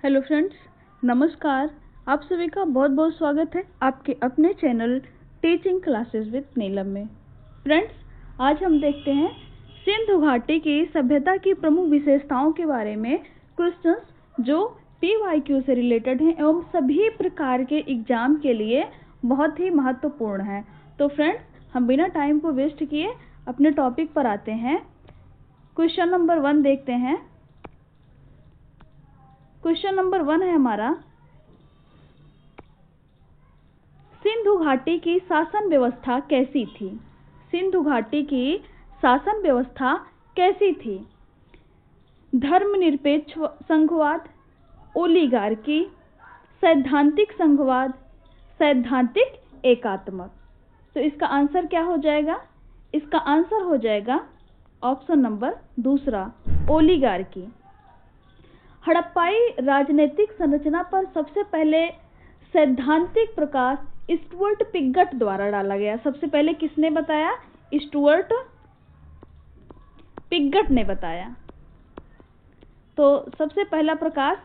Hello friends, नमस्कार। आप सभी का बहुत बहुत स्वागत है आपके अपने चैनल टीचिंग क्लासेस विद नीलम में। फ्रेंड्स, आज हम देखते हैं सिंधु घाटी की सभ्यता की प्रमुख विशेषताओं के बारे में क्वेश्चंस जो PYQ से रिलेटेड हैं एवं सभी प्रकार के एग्जाम के लिए बहुत ही महत्वपूर्ण हैं। तो फ्रेंड्स, हम बिना टाइम को वेस्ट किए अपने टॉपिक पर आते हैं। क्वेश्चन नंबर 1 देखते हैं। क्वेश्चन नंबर 1 है हमारा, सिंधु घाटी की शासन व्यवस्था कैसी थी? सिंधु घाटी की शासन व्यवस्था कैसी थी? धर्मनिरपेक्ष संघवाद, ओलिगार्की, सैद्धांतिक संघवाद, सैद्धांतिक एकात्मक। तो इसका आंसर क्या हो जाएगा? इसका आंसर हो जाएगा ऑप्शन नंबर 2, ओलिगार्की। हड़प्पाई राजनीतिक संरचना पर सबसे पहले सैद्धांतिक प्रकाश स्टुअर्ट पिगट द्वारा डाला गया। सबसे पहले किसने बताया? स्टुअर्ट पिगट ने बताया। तो सबसे पहला प्रकाश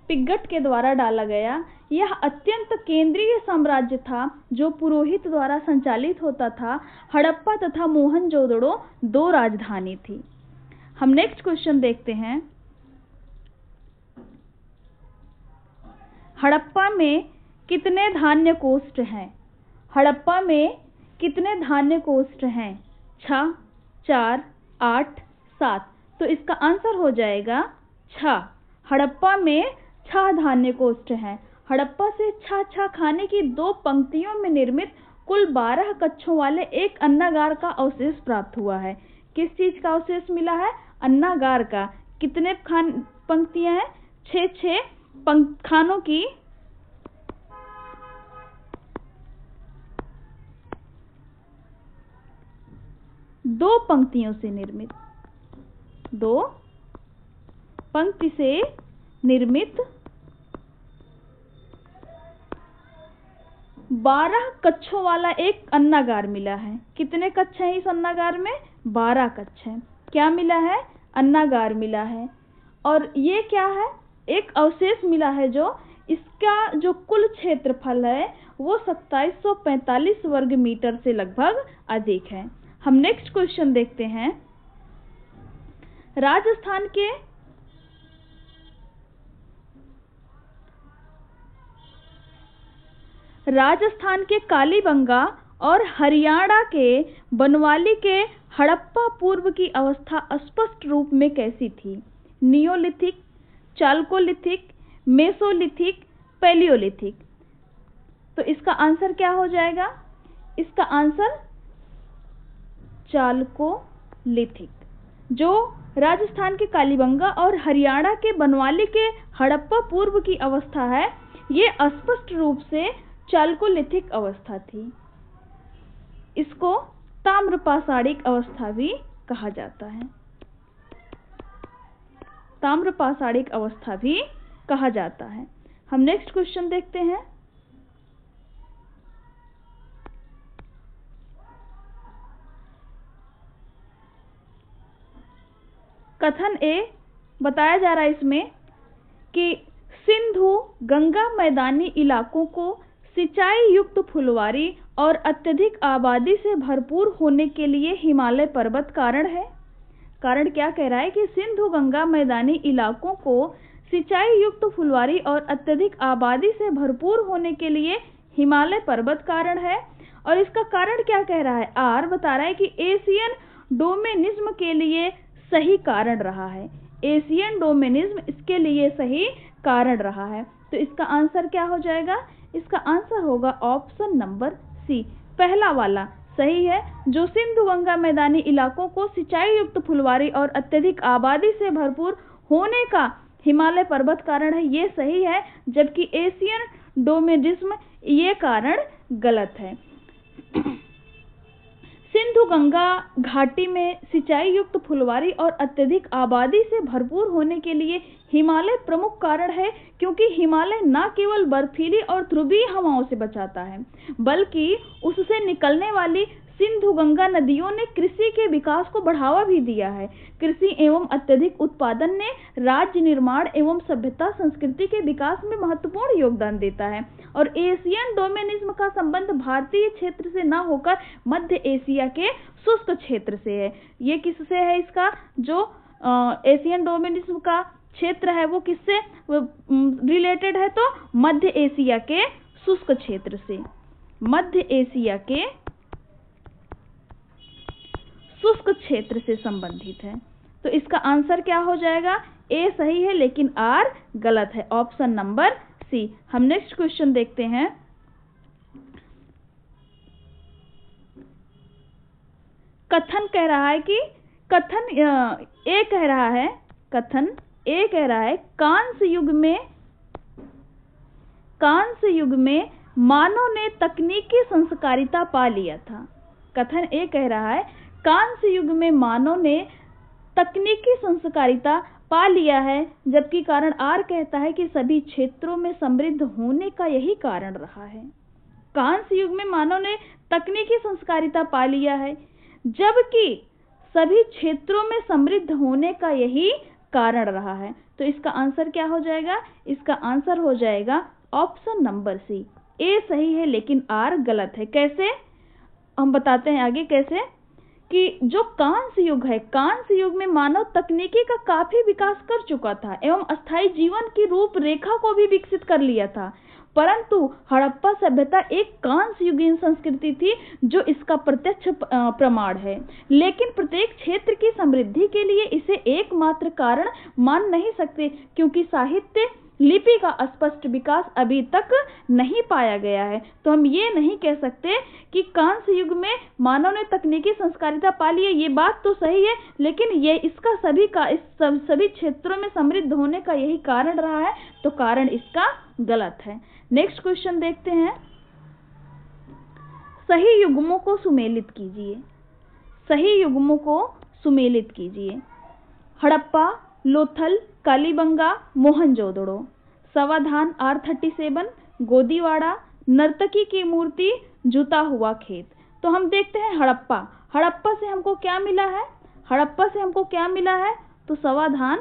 पिगट के द्वारा डाला गया। यह अत्यंत केंद्रीय साम्राज्य था जो पुरोहित द्वारा संचालित होता था। हड़प्पा तथा मोहनजोदड़ो 2 राजधानी थी। हम नेक्स्ट क्वेश्चन देखते हैं। हड़प्पा में कितने धान्य कोष्ठ हैं? हड़प्पा में कितने धान्य कोष्ठ हैं? 6, 4, 8, 7। तो इसका आंसर हो जाएगा 6। हड़प्पा में 6 धान्य कोष्ठ हैं। हड़प्पा से 6 खाने की 2 पंक्तियों में निर्मित कुल 12 कक्षों वाले एक अन्नागार का अवशेष प्राप्त हुआ है। किस चीज का अवशेष मिला है? अन्नागार का। कितने पंक्तियां हैं? 6 खानों की 2 पंक्तियों से निर्मित, 2 पंक्ति से निर्मित 12 कक्षों वाला एक अन्नागार मिला है। कितने कक्ष हैं इस अन्नागार में? 12 कक्ष हैं। क्या मिला है? अन्नागार मिला है। और ये क्या है? एक अवशेष मिला है जो इसका जो कुल क्षेत्रफल है वो 2745 वर्ग मीटर से लगभग अधिक है। हम नेक्स्ट क्वेश्चन देखते हैं। राजस्थान के कालीबंगा और हरियाणा के बनवाली के हड़प्पा पूर्व की अवस्था स्पष्ट रूप में कैसी थी? Neolithic, chalcolithic, Mesolithic, Palaeolithic. तो इसका आंसर क्या हो जाएगा? इसका आंसर चाल्कोलिथिक। जो राजस्थान के कालीबंगा और हरियाणा के बनवाली के हड़प्पा पूर्व की अवस्था है, ये स्पष्ट रूप से चाल्कोलिथिक अवस्था थी। इसको ताम्रपाषाणिक अवस्था भी कहा जाता है। ताम्रपाषाणिक अवस्था भी कहा जाता है। हम नेक्स्ट क्वेश्चन देखते हैं। कथन ए बताया जा रहा है इसमें कि सिंधु गंगा मैदानी इलाकों को सिंचाई युक्त फुलवारी और अत्यधिक आबादी से भरपूर होने के लिए हिमालय पर्वत कारण है। कारण क्या कह रहा है कि सिंधु गंगा मैदानी इलाकों को सिंचाई युक्त फुलवारी और अत्यधिक आबादी से भरपूर होने के लिए हिमालय पर्वत कारण है। और इसका कारण क्या कह रहा है? आर बता रहा है कि एशियन डोमेनिज्म के लिए सही कारण रहा है। एशियन डोमेनिज्म इसके लिए सही कारण रहा है। तो इसका आंसर क्या हो जाएगा? इसका आंसर होगा ऑप्शन नंबर सी, पहला वाला सही है। जो सिंधु गंगा मैदानी इलाकों को सिंचाई युक्त फुलवारी और अत्यधिक आबादी से भरपूर होने का हिमालय पर्वत कारण है, ये सही है। जबकि एशियन डोमेनिज्म ये कारण गलत है। सिंधु गंगा घाटी में सिंचाई युक्त फुलवारी और अत्यधिक आबादी से भरपूर होने के लिए हिमालय प्रमुख कारण है, क्योंकि हिमालय न केवल बर्फीली और ध्रुवीय हवाओं से बचाता है बल्कि उससे निकलने वाली सिंधु गंगा नदियों ने कृषि के विकास को बढ़ावा भी दिया है। कृषि एवं अत्यधिक उत्पादन ने राज्य निर्माण एवं सभ्यता संस्कृति के विकास में महत्वपूर्ण योगदान देता है। और एशियन डोमेनिज्म का संबंध भारतीय क्षेत्र से न होकर मध्य एशिया के शुष्क क्षेत्र से है। ये किससे है? इसका जो एशियन डोमेनिज्म का क्षेत्र है वो किससे रिलेटेड है? तो मध्य एशिया के शुष्क क्षेत्र से, मध्य एशिया के शुष्क क्षेत्र से संबंधित है। तो इसका आंसर क्या हो जाएगा? ए सही है लेकिन आर गलत है, ऑप्शन नंबर सी। हम नेक्स्ट क्वेश्चन देखते हैं। कथन कह रहा है कि कथन ए कह रहा है, कथन ए कह रहा है कांस्य युग में मानव ने तकनीकी संस्कारिता पा लिया था। कथन ए कह रहा है कांस्य युग में मानव ने तकनीकी संस्कारिता पा लिया है, जबकि कारण आर कहता है कि सभी क्षेत्रों में समृद्ध होने का यही कारण रहा है। कांस्य युग में मानव ने तकनीकी संस्कारिता पा लिया है, जबकि सभी क्षेत्रों में समृद्ध होने का यही कारण रहा है। तो इसका आंसर क्या हो जाएगा? इसका आंसर हो जाएगा ऑप्शन नंबर सी। ए सही है लेकिन आर गलत है। कैसे? हम बताते हैं आगे कैसे। कि जो कांस्य युग है, कांस्य युग में मानव तकनीकी का काफी विकास कर चुका था एवं अस्थायी जीवन की रूपरेखा को भी विकसित कर लिया था, परंतु हड़प्पा सभ्यता एक कांस्य युगीन संस्कृति थी जो इसका प्रत्यक्ष प्रमाण है। लेकिन प्रत्येक क्षेत्र की समृद्धि के लिए इसे एकमात्र कारण मान नहीं सकते, क्योंकि साहित्य लिपि का स्पष्ट विकास अभी तक नहीं पाया गया है। तो हम ये नहीं कह सकते कि कांस्य युग में मानव ने तकनीकी संस्कारिता पा ली है। ये बात तो सही है, लेकिन ये इसका सभी क्षेत्रों में समृद्ध होने का यही कारण रहा है, तो कारण इसका गलत है। नेक्स्ट क्वेश्चन देखते हैं। सही युग्मों को सुमेलित कीजिए। सही युग्मों को सुमेलित कीजिए। हड़प्पा, लोथल, कालीबंगा, मोहनजोदड़ो। समाधान R37, गोदीवाड़ा, नर्तकी की मूर्ति, जुता हुआ खेत। तो हम देखते हैं हड़प्पा। हड़प्पा से हमको क्या मिला है? हड़प्पा से हमको क्या मिला है? तो समाधान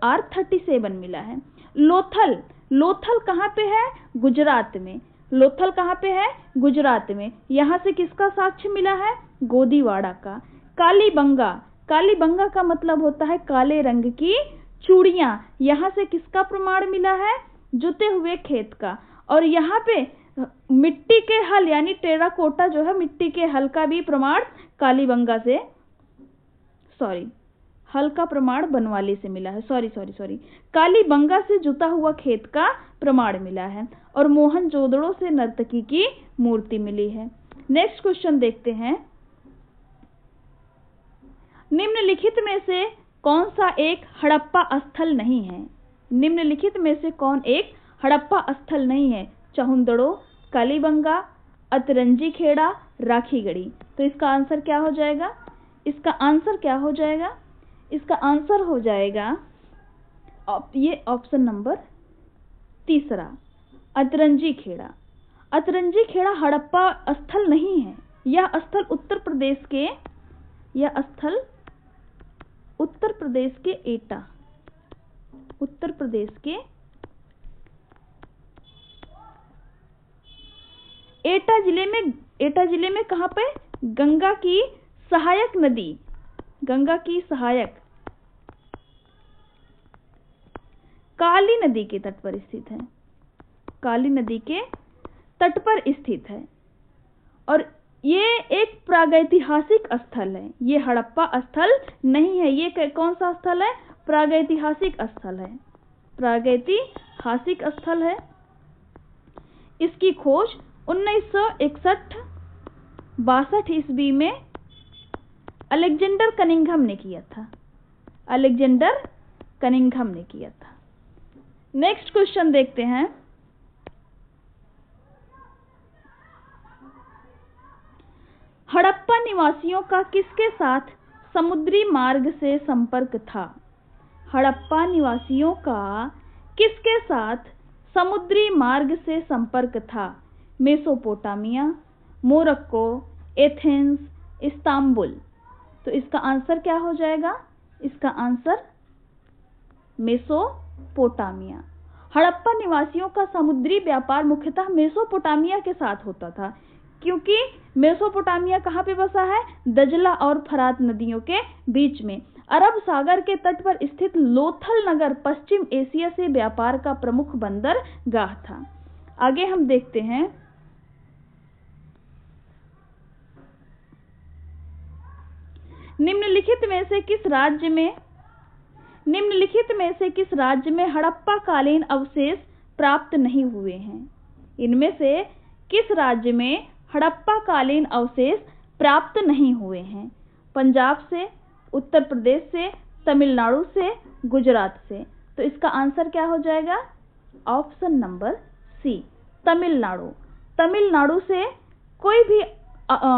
R37 मिला है। लोथल, लोथल कहाँ पे है? गुजरात में। लोथल कहाँ पे है? गुजरात में। यहाँ से किसका साक्ष्य मिला है? गोदीवाड़ा का। कालीबंगा, कालीबंगा का मतलब होता है काले रंग की चूड़ियां। यहाँ से किसका प्रमाण मिला है? जुते हुए खेत का। और यहाँ पे मिट्टी के हल यानी टेराकोटा जो है, मिट्टी के हल का भी प्रमाण कालीबंगा से, हल का प्रमाण बनवाली से मिला है। सॉरी कालीबंगा से जुता हुआ खेत का प्रमाण मिला है और मोहनजोदड़ो से नर्तकी की मूर्ति मिली है। नेक्स्ट क्वेश्चन देखते हैं। निम्नलिखित में से कौन सा एक हड़प्पा स्थल नहीं है? निम्नलिखित में से कौन एक हड़प्पा स्थल नहीं है? चहुंदड़ो, कालीबंगा, अतरंजी खेड़ा, राखीगढ़ी। तो इसका आंसर क्या हो जाएगा? इसका आंसर क्या हो जाएगा? इसका आंसर हो जाएगा ये ऑप्शन नंबर तीसरा, अतरंजी खेड़ा। अतरंजी खेड़ा हड़प्पा स्थल नहीं है। यह स्थल उत्तर प्रदेश के एटा जिले में कहां पे? गंगा की सहायक काली नदी के तट पर स्थित है। काली नदी के तट पर स्थित है और ये एक प्रागैतिहासिक स्थल है। ये हड़प्पा स्थल नहीं है। ये कौन सा स्थल है? प्रागैतिहासिक स्थल है। प्रागैतिहासिक स्थल है। इसकी खोज 1961-62 ईस्वी में अलेक्जेंडर कनिंघम ने किया था। नेक्स्ट क्वेश्चन देखते हैं। हड़प्पा निवासियों का किसके साथ समुद्री मार्ग से संपर्क था? हड़प्पा निवासियों का किसके साथ समुद्री मार्ग से संपर्क था? Mesopotamia, Morocco, Athens, Istanbul. तो इसका आंसर क्या हो जाएगा? इसका आंसर मेसोपोटामिया। हड़प्पा निवासियों का समुद्री व्यापार मुख्यतः मेसोपोटामिया के साथ होता था, क्योंकि मेसोपोटामिया कहाँ पे बसा है? दजला और फरात नदियों के बीच में। अरब सागर के तट पर स्थित लोथल नगर पश्चिम एशिया से व्यापार का प्रमुख बंदरगाह था। आगे हम देखते हैं, निम्नलिखित में से किस राज्य में हड़प्पा कालीन अवशेष प्राप्त नहीं हुए हैं? इनमें से किस राज्य में हड़प्पा कालीन अवशेष प्राप्त नहीं हुए हैं? पंजाब से, उत्तर प्रदेश से, तमिलनाडु से, गुजरात से। तो इसका आंसर क्या हो जाएगा? Option number C, Tamil Nadu. Tamil Nadu से कोई भी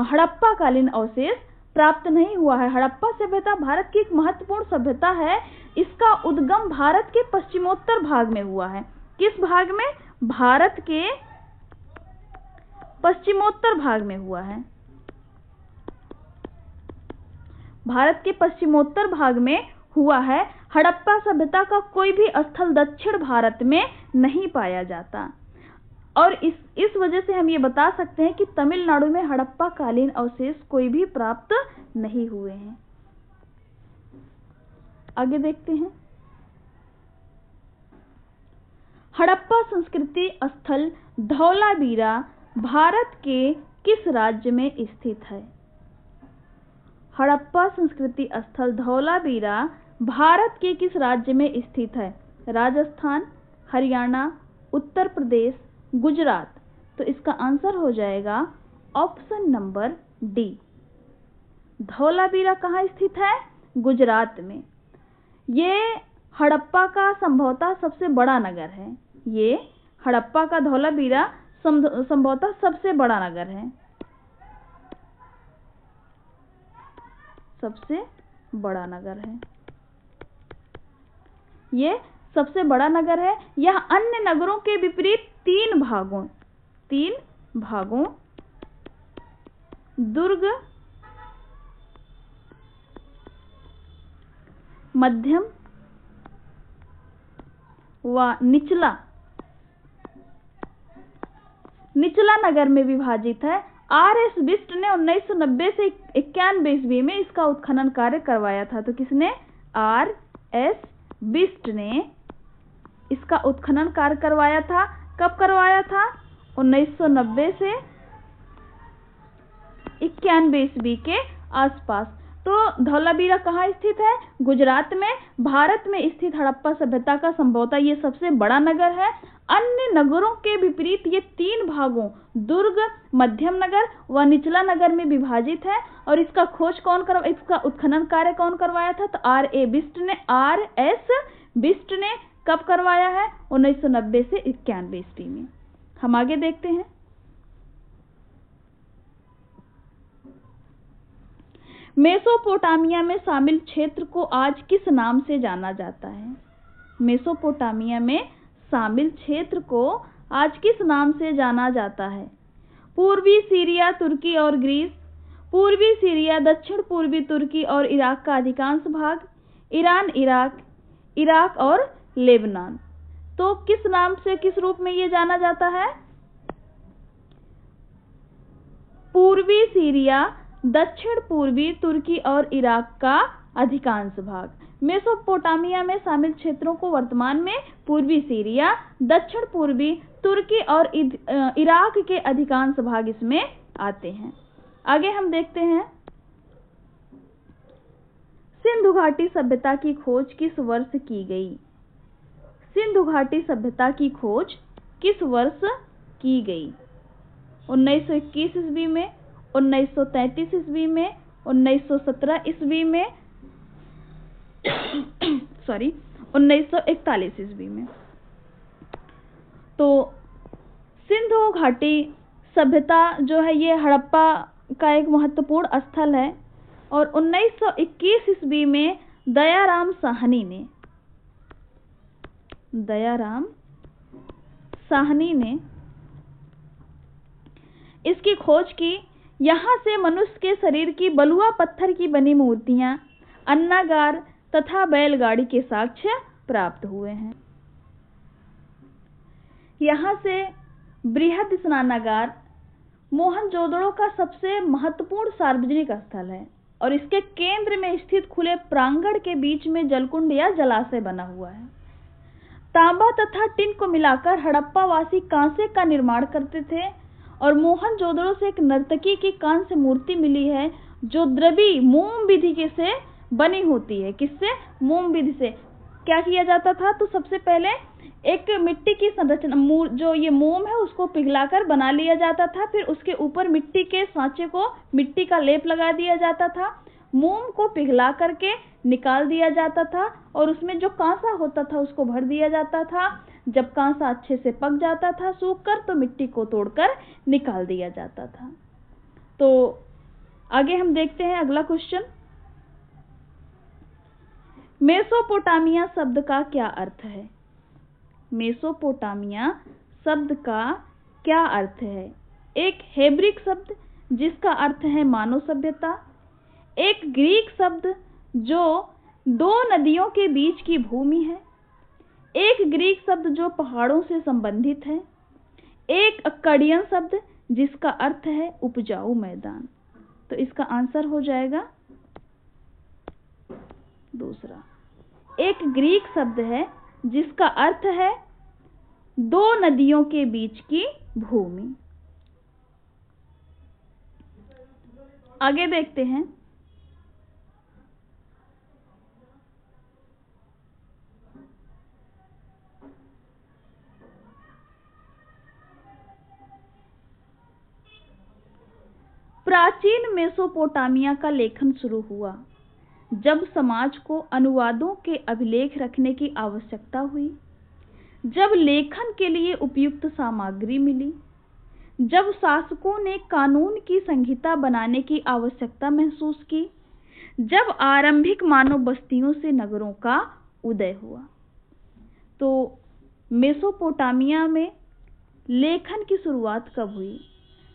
हड़प्पा कालीन अवशेष प्राप्त नहीं हुआ है। हड़प्पा सभ्यता भारत की एक महत्वपूर्ण सभ्यता है। इसका उद्गम भारत के पश्चिमोत्तर भाग में हुआ है। किस भाग में? भारत के पश्चिमोत्तर भाग में हुआ है। भारत के पश्चिमोत्तर भाग में हुआ है। हड़प्पा सभ्यता का कोई भी स्थल दक्षिण भारत में नहीं पाया जाता, और इस वजह से हम ये बता सकते हैं कि तमिलनाडु में हड़प्पा कालीन अवशेष कोई भी प्राप्त नहीं हुए हैं। आगे देखते हैं, हड़प्पा संस्कृति स्थल धौलावीरा भारत के किस राज्य में स्थित है? हड़प्पा संस्कृति स्थल धौलावीरा भारत के किस राज्य में स्थित है? राजस्थान, हरियाणा, उत्तर प्रदेश, गुजरात। तो इसका आंसर हो जाएगा ऑप्शन नंबर डी। धौलावीरा कहाँ स्थित है? गुजरात में। ये हड़प्पा का संभवतः सबसे बड़ा नगर है। ये हड़प्पा का धौलावीरा संभवतः सबसे बड़ा नगर है, सबसे बड़ा नगर है। ये सबसे बड़ा नगर है। यह अन्य नगरों के विपरीत तीन भागों दुर्ग, मध्यम व निचला नगर में विभाजित है। आर.एस. बिष्ट ने 1990 से 91 ईस्वी में इसका उत्खनन कार्य करवाया था। तो किसने? आर.एस. बिष्ट ने इसका उत्खनन कार्य करवाया था। कब करवाया था? 1990 से 91 ईस्वी के आसपास। तो धौलावीरा कहाँ स्थित है? गुजरात में। भारत में स्थित हड़प्पा सभ्यता का संभवतः ये सबसे बड़ा नगर है। अन्य नगरों के विपरीत ये तीन भागों दुर्ग, मध्यम नगर व निचला नगर में विभाजित है। और इसका इसका उत्खनन कार्य कौन करवाया था? तो आर.एस. बिष्ट ने कब करवाया है? 1990 से 91 ईस्वी में। हम आगे देखते हैं, मेसोपोटामिया में शामिल क्षेत्र को आज किस नाम से जाना जाता है? मेसोपोटामिया में शामिल क्षेत्र को आज किस नाम से जाना जाता है? पूर्वी सीरिया, तुर्की और ग्रीस, पूर्वी सीरिया, दक्षिण पूर्वी तुर्की और इराक का अधिकांश भाग, ईरान, इराक और लेबनान। तो किस नाम से, किस रूप में ये जाना जाता है? पूर्वी सीरिया, दक्षिण पूर्वी तुर्की और इराक का अधिकांश भाग। मेसोपोटामिया में शामिल क्षेत्रों को वर्तमान में पूर्वी सीरिया, दक्षिण पूर्वी तुर्की और इराक के अधिकांश भाग इसमें आते हैं। आगे हम देखते हैं, सिंधु घाटी सभ्यता की खोज किस वर्ष की गई? सिंधु घाटी सभ्यता की खोज किस वर्ष की गई? 1921 ईस्वी में, 1933 ईस्वी में, 1917 ईस्वी में, 1941 ईस्वी में। तो सिंधु घाटी सभ्यता जो है ये हड़प्पा का एक महत्वपूर्ण स्थल है। और 1921 ईस्वी में दयाराम साहनी ने इसकी खोज की। यहाँ से मनुष्य के शरीर की बलुआ पत्थर की बनी मूर्तियां, अन्नागार तथा बैलगाड़ी के साक्ष्य प्राप्त हुए हैं। यहाँ से बृहद स्नानागार मोहनजोदड़ो का सबसे महत्वपूर्ण सार्वजनिक स्थल है और इसके केंद्र में स्थित खुले प्रांगण के बीच में जलकुंड या जलाशय बना हुआ है। तांबा तथा टिन को मिलाकर हड़प्पा वासी कांसे का निर्माण करते थे और मोहनजोदड़ो से एक नर्तकी की कांस्य मूर्ति मिली है जो द्रवी मोम विधि से बनी होती है। किससे? मोम विधि से। क्या किया जाता था? तो सबसे पहले एक मिट्टी की संरचना, जो ये मोम है उसको पिघलाकर बना लिया जाता था, फिर उसके ऊपर मिट्टी के सांचे को मिट्टी का लेप लगा दिया जाता था, मोम को पिघला करके निकाल दिया जाता था और उसमें जो कांसा होता था उसको भर दिया जाता था। जब कांसा अच्छे से पक जाता था सूखकर तो मिट्टी को तोड़कर निकाल दिया जाता था। तो आगे हम देखते हैं अगला क्वेश्चन। मेसोपोटामिया शब्द का क्या अर्थ है? मेसोपोटामिया शब्द का क्या अर्थ है? एक हेब्रिक शब्द जिसका अर्थ है मानव सभ्यता, एक ग्रीक शब्द जो दो नदियों के बीच की भूमि है, एक ग्रीक शब्द जो पहाड़ों से संबंधित है, एक अक्काडियन शब्द जिसका अर्थ है उपजाऊ मैदान। तो इसका आंसर हो जाएगा दूसरा। एक ग्रीक शब्द है जिसका अर्थ है दो नदियों के बीच की भूमि। आगे देखते हैं। प्राचीन मेसोपोटामिया का लेखन शुरू हुआ जब समाज को अनुवादों के अभिलेख रखने की आवश्यकता हुई, जब लेखन के लिए उपयुक्त सामग्री मिली, जब शासकों ने कानून की संहिता बनाने की आवश्यकता महसूस की, जब आरंभिक मानव बस्तियों से नगरों का उदय हुआ। तो मेसोपोटामिया में लेखन की शुरुआत कब हुई?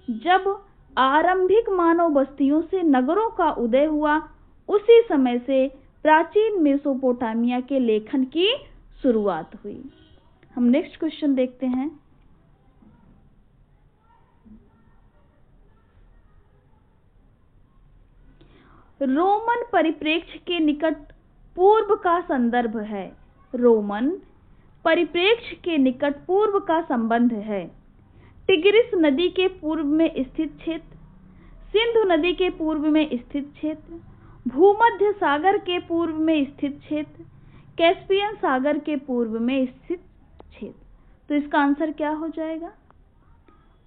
जब आरंभिक मानव बस्तियों से नगरों का उदय हुआ, उसी समय से प्राचीन मेसोपोटामिया के लेखन की शुरुआत हुई। हम नेक्स्ट क्वेश्चन देखते हैं। रोमन परिप्रेक्ष्य के निकट पूर्व का संदर्भ है। रोमन परिप्रेक्ष्य के निकट पूर्व का संबंध है। टिग्रिस नदी के पूर्व में स्थित क्षेत्र, सिंधु नदी के पूर्व में स्थित क्षेत्र, भूमध्य सागर के पूर्व में स्थित क्षेत्र, कैस्पियन सागर के पूर्व में स्थित क्षेत्र। तो इसका आंसर क्या हो जाएगा?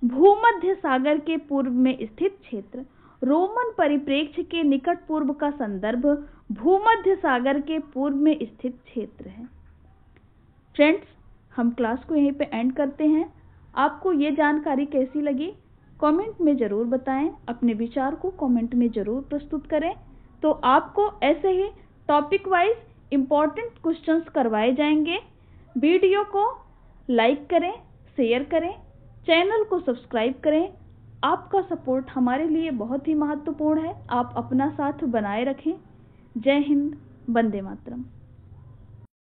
भूमध्य सागर के पूर्व में स्थित क्षेत्र रोमन परिप्रेक्ष्य के निकट पूर्व का संदर्भ भूमध्य सागर के पूर्व में स्थित क्षेत्र है। फ्रेंड्स, हम क्लास को यहीं पे एंड करते हैं। आपको ये जानकारी कैसी लगी कमेंट में ज़रूर बताएं। अपने विचार को कमेंट में ज़रूर प्रस्तुत करें। तो आपको ऐसे ही टॉपिक वाइज इम्पॉर्टेंट क्वेश्चंस करवाए जाएंगे। वीडियो को लाइक करें, शेयर करें, चैनल को सब्सक्राइब करें। आपका सपोर्ट हमारे लिए बहुत ही महत्वपूर्ण है। आप अपना साथ बनाए रखें। जय हिंद, वंदे मातरम।